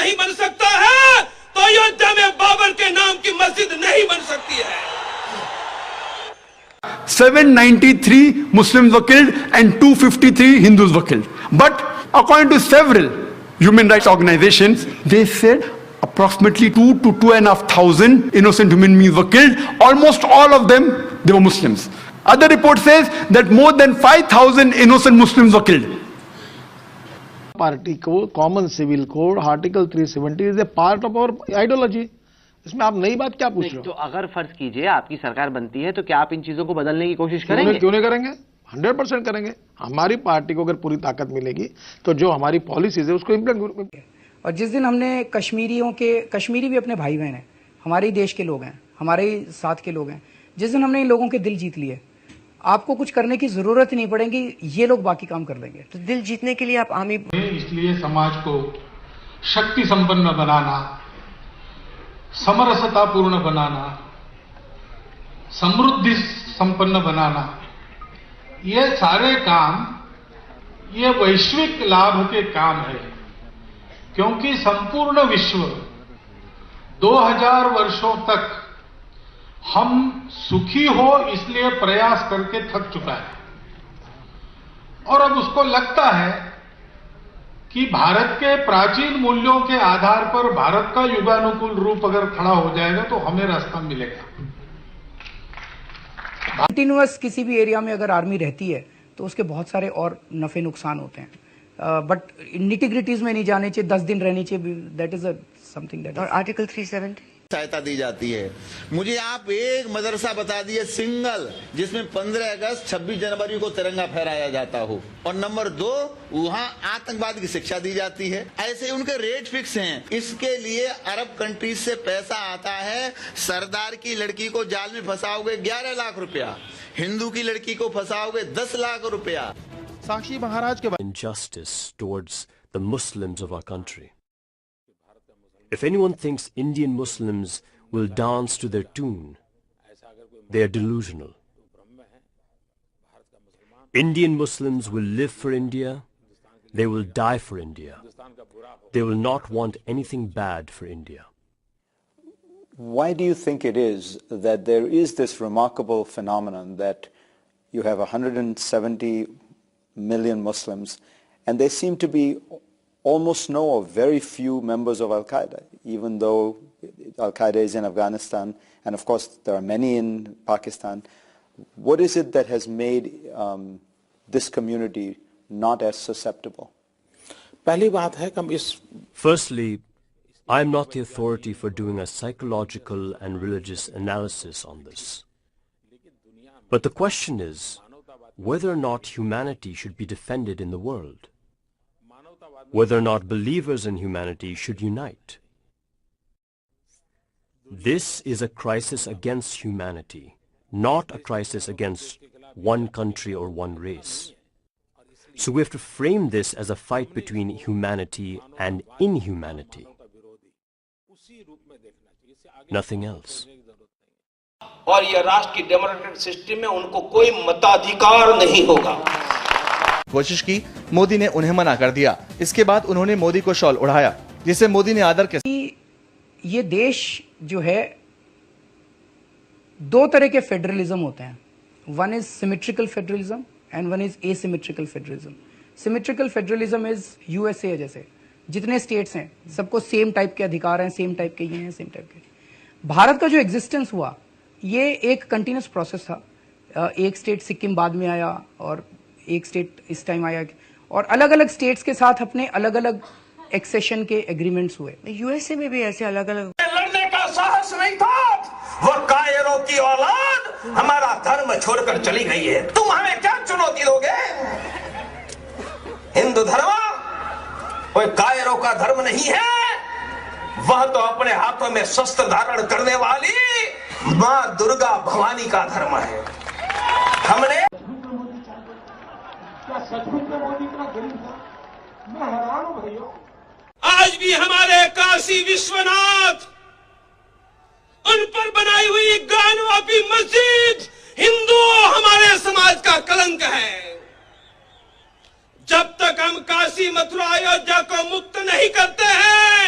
नहीं बन सकता है तो अयोध्या में बाबर के नाम की मस्जिद नहीं बन सकती है। 793 Muslims were killed and 253 Hindus were killed. But according to several human rights organizations, they said approximately 2 to 2,500 innocent human beings were killed. Almost all of them, they were Muslims. Other report says that more than 5,000 innocent Muslims were killed. Party को common civil code article 370 is a part of our ideology. इसमें आप नई बात क्या पूछ रहे हो? तो अगर फर्ज कीजिए आपकी सरकार बनती है तो क्या आप इन चीजों को बदलने की कोशिश करेंगे? क्यों नहीं करेंगे? 100% करेंगे। हमारी पार्टी को अगर पूरी ताकत मिलेगी तो जो हमारी पॉलिसीज है उसको इम्प्लीमेंट। और जिस दिन हमने कश्मीरी भी अपने भाई बहन हैं, हमारे ही देश के लोग हैं, हमारे ही साथ के लोग हैं, जिस दिन हमने इन लोगों के दिल जीत लिए, आपको कुछ करने की जरूरत नहीं पड़ेगी, ये लोग बाकी काम कर देंगे। तो दिल जीतने के लिए आप आर्मी, इसलिए समाज को शक्ति संपन्न बनाना, समरसतापूर्ण बनाना, समृद्धि संपन्न बनाना, ये सारे काम ये वैश्विक लाभ के काम है, क्योंकि संपूर्ण विश्व 2000 वर्षों तक हम सुखी हो इसलिए प्रयास करके थक चुका है और अब उसको लगता है कि भारत के प्राचीन मूल्यों के आधार पर भारत का युगानुकूल रूप अगर खड़ा हो जाएगा तो हमें रास्ता मिलेगा। कंटिन्यूअस किसी भी एरिया में अगर आर्मी रहती है तो उसके बहुत सारे और नफे नुकसान होते हैं, बट निटिग्रिटीज में नहीं जाने चाहिए, 10 दिन रहनी चाहिए, दैट इज समथिंग दैट। और आर्टिकल 370 सहायता दी जाती है। मुझे आप एक मदरसा बता दिए सिंगल जिसमें 15 अगस्त 26 जनवरी को तिरंगा फहराया जाता हो, और नंबर 2 वहां आतंकवाद की शिक्षा दी जाती है। ऐसे उनके रेट फिक्स हैं। इसके लिए अरब कंट्रीज से पैसा आता है। सरदार की लड़की को जाल में फंसाओगे 11 लाख रुपया, हिंदू की लड़की को फंसाओगे 10 लाख रुपया। साक्षी महाराज के injustice towards the Muslims of our country. If anyone thinks Indian Muslims will dance to their tune, they are delusional. Indian Muslims will live for India, they will die for India. They will not want anything bad for India. Why do you think it is that there is this remarkable phenomenon that you have 170 million Muslims and they seem to be almost no or very few members of Al-Qaeda, even though Al-Qaeda is in Afghanistan and of course there are many in Pakistan? What is it that has made this community not as susceptible? Firstly, I am not the authority for doing a psychological and religious analysis on this. But the question is whether or not humanity should be defended in the world, whether or not believers in humanity should unite. This is a crisis against humanity, not a crisis against one country or one race. So we have to frame this as a fight between humanity and inhumanity. Nothing else. और यह राष्ट्र की democratic system में उनको कोई मताधिकार नहीं होगा। कोशिश की, मोदी ने उन्हें मना कर दिया। इसके बाद उन्होंने मोदी को शॉल उड़ाया, जिसे मोदी ने आदर के ये देश जो है, 2 तरह के फेडरलिज्म होते हैं। One is symmetrical federalism and one is asymmetrical federalism. Symmetrical federalism is USA, जैसे जितने स्टेट्स हैं सबको सेम टाइप के अधिकार हैं, सेम टाइप के ये हैं, सेम टाइप के। भारत का जो एग्जिस्टेंस हुआ ये एक कंटिन्यूस प्रोसेस था। एक स्टेट सिक्किम बाद में आया और एक स्टेट इस टाइम आया, और अलग अलग स्टेट्स के साथ अपने अलग अलग एक्सेशन के एग्रीमेंट्स हुए। यूएसए में भी ऐसे अलग अलग लड़ने का साहस नहीं था। वो कायरों की औलाद हमारा धर्म छोड़कर चली गई है, तुम हमें क्या चुनौती दोगे? हिंदू धर्म कोई कायरों का धर्म नहीं है, वह तो अपने हाथों में शस्त्र धारण करने वाली मां दुर्गा भवानी का धर्म है। हमने आज भी हमारे काशी विश्वनाथ उन पर बनाई हुई ज्ञानवापी मस्जिद हिंदुओं हमारे समाज का कलंक है। जब तक हम काशी मथुरा अयोध्या को मुक्त नहीं करते हैं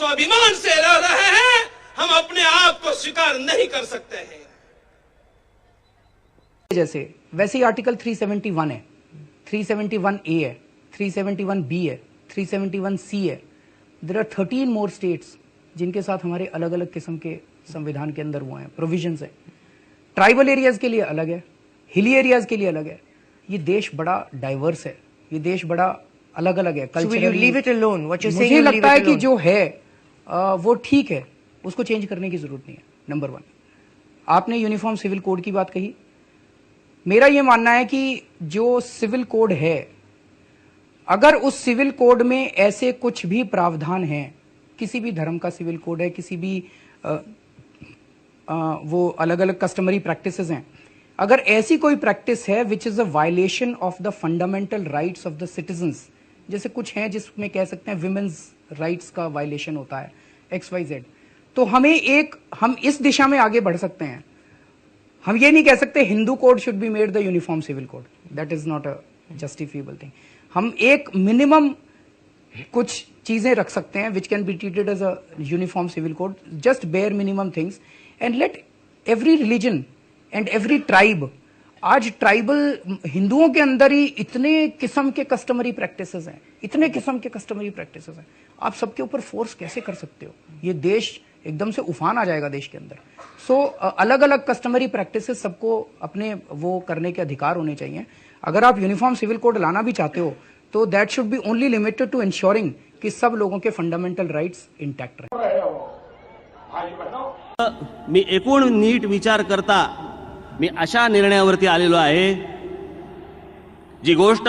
स्वाभिमान से रह रहे हैं, हम अपने आप को स्वीकार नहीं कर सकते हैं। जैसे वैसे ही आर्टिकल 371 है, 371A है, 371B है, 371C है। देयर आर 13 मोर स्टेट्स जिनके साथ हमारे अलग अलग किस्म के संविधान के अंदर हुए हैं, प्रोविजंस है। ट्राइबल एरियाज के लिए अलग है, हिली एरियाज के लिए अलग है। ये देश बड़ा डाइवर्स है, ये देश बड़ा अलग अलग है कल्चरली। मुझे लगता है कि जो है वो ठीक है, उसको चेंज करने की जरूरत नहीं है। नंबर 1, आपने यूनिफॉर्म सिविल कोड की बात कही। मेरा ये मानना है कि जो सिविल कोड है, अगर उस सिविल कोड में ऐसे कुछ भी प्रावधान हैं, किसी भी धर्म का सिविल कोड है, किसी भी वो अलग अलग कस्टमरी प्रैक्टिसेस हैं, अगर ऐसी कोई प्रैक्टिस है which is a violation of the fundamental rights of the citizens, जैसे कुछ हैं जिसमें कह सकते हैं विमेन्स राइट्स का वायलेशन होता है XYZ, तो हम इस दिशा में आगे बढ़ सकते हैं। हम ये नहीं कह सकते Hindu code should be made the uniform civil code, that is not a justifiable thing. हम एक मिनिमम कुछ चीजें रख सकते हैं which can be treated as a uniform civil code, just bare minimum things and let every religion and every tribe. आज tribal हिंदुओं के अंदर ही इतने किस्म के कस्टमरी प्रैक्टिसेस हैं, इतने किस्म के कस्टमरी प्रैक्टिसेस हैं, आप सबके ऊपर फोर्स कैसे कर सकते हो? ये देश एकदम से उफान आ जाएगा देश के अंदर। सो अलग अलग कस्टमरी प्रैक्टिसेस सबको अपने वो करने के अधिकार होने चाहिए। अगर आप यूनिफॉर्म सिविल कोड लाना भी चाहते हो तो that should be only limited to insuring कि सब लोगों के फंडामेंटल राइट्स इंटैक्ट रहे। मी एकूण नीट विचार करता मी अशा निर्णयावरती आलेलो आहे, जी गोष्ट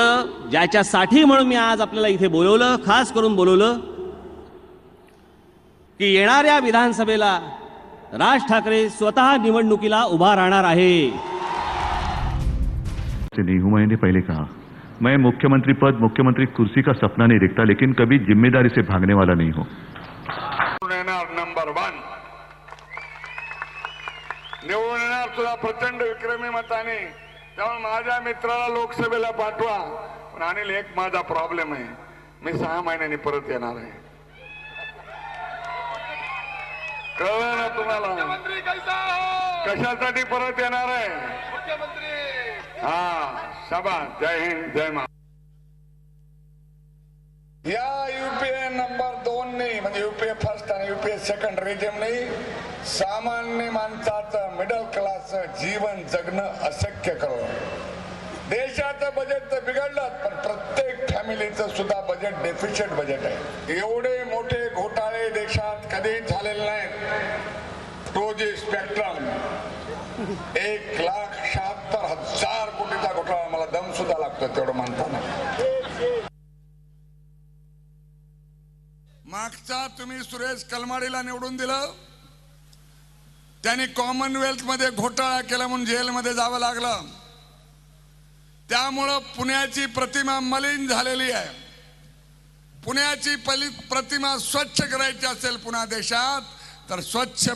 ज्याच्यासाठी म्हणून मी आज आपल्याला इथे बोलवलं, खास करून बोलवलं, की येणाऱ्या विधानसभेला राज ठाकरे स्वतः निवडणुकीला उभा राहणार आहे। नहीं हूं, मैंने पहले कहा मैं मुख्यमंत्री पद, मुख्यमंत्री कुर्सी का सपना नहीं देखता, लेकिन कभी जिम्मेदारी से भागने वाला नहीं हूं। नंबर 1 निवडून येणार सुद्धा प्रचंड विक्रमी मताने। त्यामुळे माझ्या मित्राला लोकसभेला पाठवा, पण अनिल एक माझा प्रॉब्लेम आहे, मी 6 महिन्यांनी परत येणार आहे। कळलं ना तुम्हाला? कशासाठी परत येणार आहे? हाँ शाबाश, जय हिंद, जय महाराष्ट्र। या यूपीए नंबर 2 नाही, म्हणजे यूपीए फर्स्ट आणि यूपीए सेकंड रेजिम नाही, सामान्य माणसाचं मिडल क्लास जीवन जगणं अशक्य करून देशाचं बजेट तर बिघडलं, पण प्रत्येक फॅमिलीचं सुद्धा बजेट डेफिशिट बजेट आहे। एवढे मोठे घोटाळे देशात कधी झालेले नाहीत। 2G स्पेक्ट्रम 1,76,000 कोटीचा घोटाळा, मला दम सुद्धा लागतो तेवढं म्हणताना। मागचा तुम्ही सुरेश कलमाडीला निवडून दिलं, त्यांनी कॉमनवेल्थ मध्ये घोटाळा केला म्हणून जेलमध्ये जावं लागलं, त्यामुळं पुण्याची प्रतिमा मलिन झालेली आहे। पुण्याची प्रतिमा स्वच्छ करायची असेल पुन्हा देशात, तर स्वच्छ